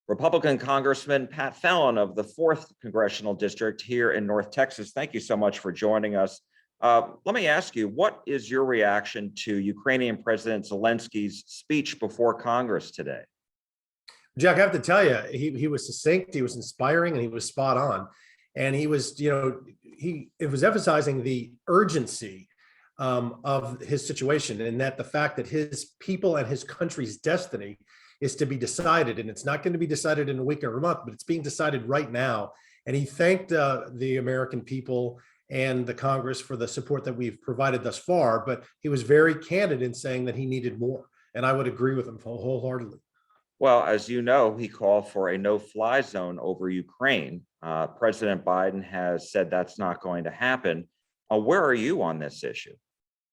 Republican Congressman Pat Fallon of the 4th Congressional District here in North Texas. Thank you so much for joining us. Let me ask you, what is your reaction to Ukrainian President Zelensky's speech before Congress today? Jack, I have to tell you, he was succinct, he was inspiring, and he was spot on. And he was, it was emphasizing the urgency of his situation, and that the fact that his people and his country's destiny is to be decided, and it's not going to be decided in a week or a month, but it's being decided right now. And he thanked the American people and the Congress for the support that we've provided thus far, but he was very candid in saying that he needed more. And I would agree with him wholeheartedly. Well, as you know, he called for a no-fly zone over Ukraine. President Biden has said that's not going to happen. Where are you on this issue?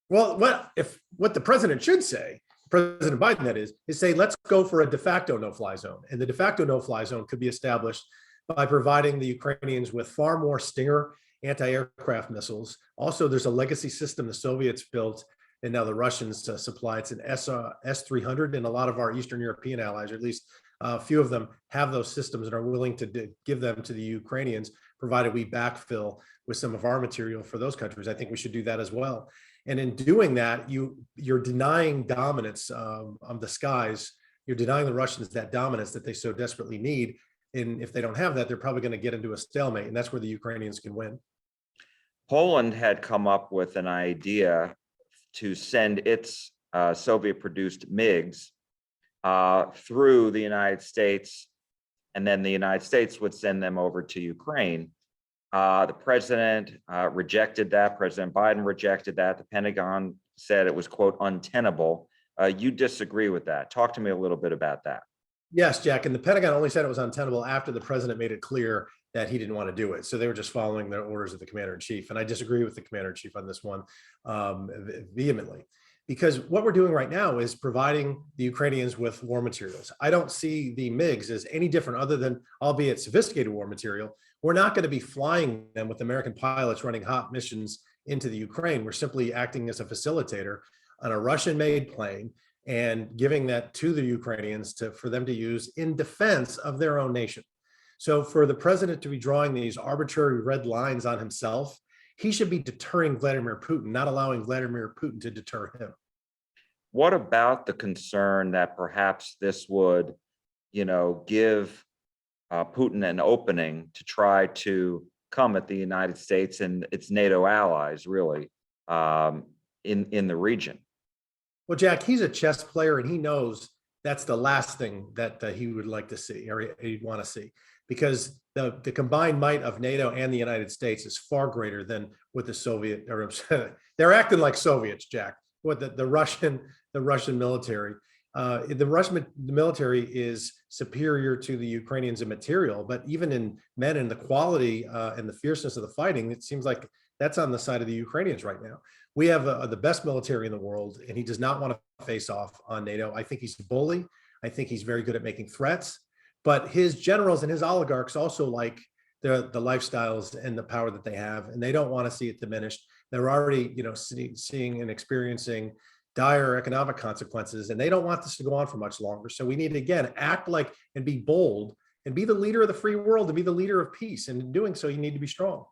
Well, what the president should say, President Biden, that is say, let's go for a de facto no-fly zone. And the de facto no-fly zone could be established by providing the Ukrainians with far more Stinger anti-aircraft missiles. Also, there's a legacy system the Soviets built, and now the Russians supply. It's an S-300, and a lot of our Eastern European allies, or at least a few of them, have those systems and are willing to give them to the Ukrainians, provided we backfill with some of our material for those countries. I think we should do that as well. And in doing that, you're denying dominance of the skies. You're denying the Russians that dominance that they so desperately need. And if they don't have that, they're probably going to get into a stalemate, and that's where the Ukrainians can win. Poland had come up with an idea to send its Soviet-produced MiGs through the United States, and then the United States would send them over to Ukraine. The president rejected that. President Biden rejected that. The Pentagon said it was, quote, untenable. You disagree with that. Talk to me a little bit about that. Yes, Jack. And the Pentagon only said it was untenable after the president made it clear that he didn't want to do it. So they were just following the orders of the commander in chief. And I disagree with the commander in chief on this one vehemently, because what we're doing right now is providing the Ukrainians with war materials. I don't see the MiGs as any different, other than, albeit sophisticated war material. We're not going to be flying them with American pilots running hot missions into the Ukraine. We're simply acting as a facilitator on a Russian-made plane and giving that to the Ukrainians for them to use in defense of their own nation. So for the president to be drawing these arbitrary red lines on himself, he should be deterring Vladimir Putin, not allowing Vladimir Putin to deter him. What about the concern that perhaps this would, give Putin an opening to try to come at the United States and its NATO allies, really, in the region? Well, Jack, he's a chess player, and he knows that's the last thing that he would like to see, or he'd want to see, because the combined might of NATO and the United States is far greater than what the Soviet, or they're acting like Soviets, Jack. What the Russian military, the military is superior to the Ukrainians in material, but even in men and the quality and the fierceness of the fighting, it seems like that's on the side of the Ukrainians right now. We have the best military in the world, and he does not want to face off on NATO. I think he's a bully. I think he's very good at making threats, but his generals and his oligarchs also like the lifestyles and the power that they have, and they don't want to see it diminished. They're already, seeing and experiencing dire economic consequences, and they don't want this to go on for much longer. So we need to, again, act like and be bold and be the leader of the free world and be the leader of peace. And in doing so, you need to be strong.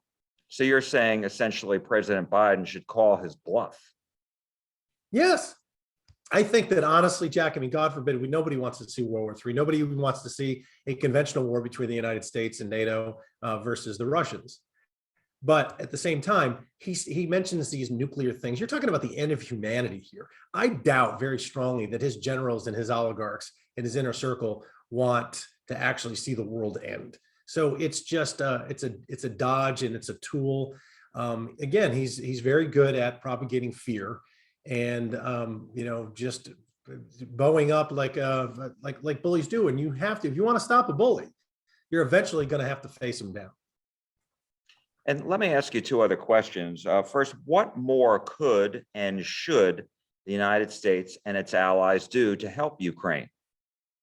So you're saying essentially President Biden should call his bluff? Yes. I think that, honestly, Jack, God forbid, nobody wants to see World War III. Nobody even wants to see a conventional war between the United States and NATO versus the Russians. But at the same time, he mentions these nuclear things. You're talking about the end of humanity here. I doubt very strongly that his generals and his oligarchs and his inner circle want to actually see the world end. So it's just it's a dodge, and it's a tool. Again, he's very good at propagating fear, and just bowing up like bullies do. And you have to, if you want to stop a bully, you're eventually going to have to face him down. And let me ask you two other questions. First, what more could and should the United States and its allies do to help Ukraine?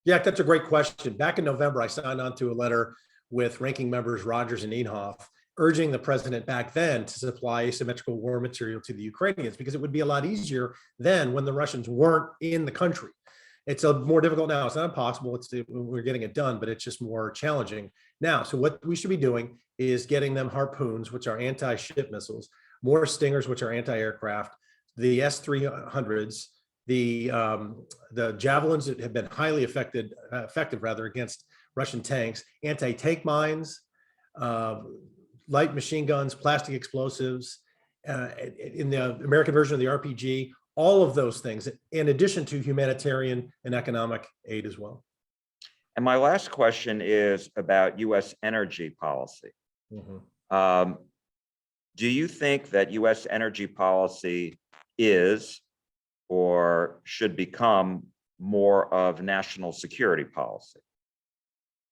Yeah, that's a great question. Back in November, I signed on to a letter with ranking members Rogers and Inhofe, urging the president back then to supply asymmetrical war material to the Ukrainians, because it would be a lot easier then when the Russians weren't in the country. It's a more difficult now. It's not impossible. We're getting it done, but it's just more challenging now. So what we should be doing is getting them harpoons, which are anti-ship missiles, more Stingers, which are anti-aircraft, the S-300s, the javelins that have been highly effective rather against Russian tanks, anti-tank mines, light machine guns, plastic explosives, in the American version of the RPG, all of those things, in addition to humanitarian and economic aid as well. And my last question is about U.S. energy policy. Mm-hmm. Do you think that U.S. energy policy is or should become more of national security policy?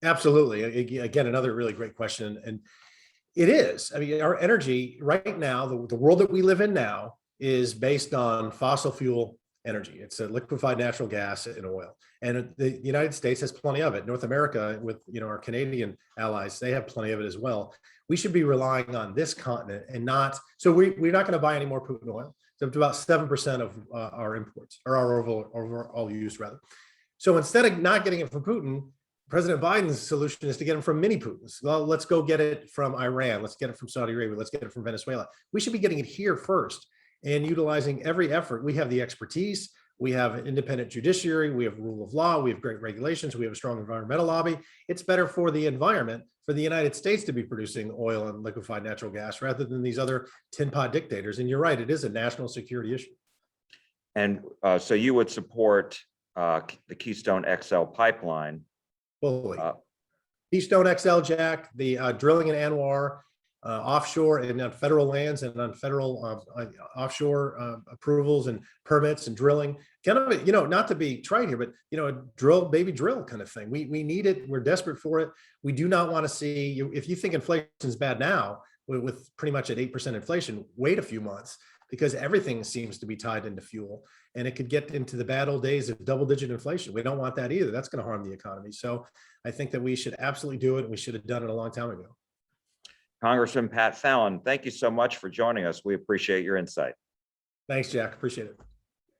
Absolutely. Again, another really great question. And it is. I mean, our energy right now, the world that we live in now is based on fossil fuel energy. It's a liquefied natural gas and oil. And the United States has plenty of it. North America, with our Canadian allies, they have plenty of it as well. We should be relying on this continent and not, so we're not going to buy any more Putin oil. So it's about 7% of our imports, or our overall use rather. So instead of not getting it from Putin, President Biden's solution is to get them from mini Putins. Well, let's go get it from Iran. Let's get it from Saudi Arabia. Let's get it from Venezuela. We should be getting it here first and utilizing every effort. We have the expertise. We have an independent judiciary. We have rule of law. We have great regulations. We have a strong environmental lobby. It's better for the environment for the United States to be producing oil and liquefied natural gas rather than these other tin pot dictators. And you're right, it is a national security issue. And so you would support the Keystone XL pipeline? Fully. Keystone XL, Jack, the drilling in Anwar, offshore and on federal lands and on federal offshore approvals and permits and drilling, kind of, not to be trite here, but, a drill, baby drill kind of thing. We need it. We're desperate for it. We do not want to see, if you think inflation is bad now, with pretty much at 8% inflation, wait a few months, because everything seems to be tied into fuel, and it could get into the bad old days of double-digit inflation. We don't want that either. That's going to harm the economy. So I think that we should absolutely do it. And we should have done it a long time ago. Congressman Pat Fallon, thank you so much for joining us. We appreciate your insight. Thanks, Jack. Appreciate it.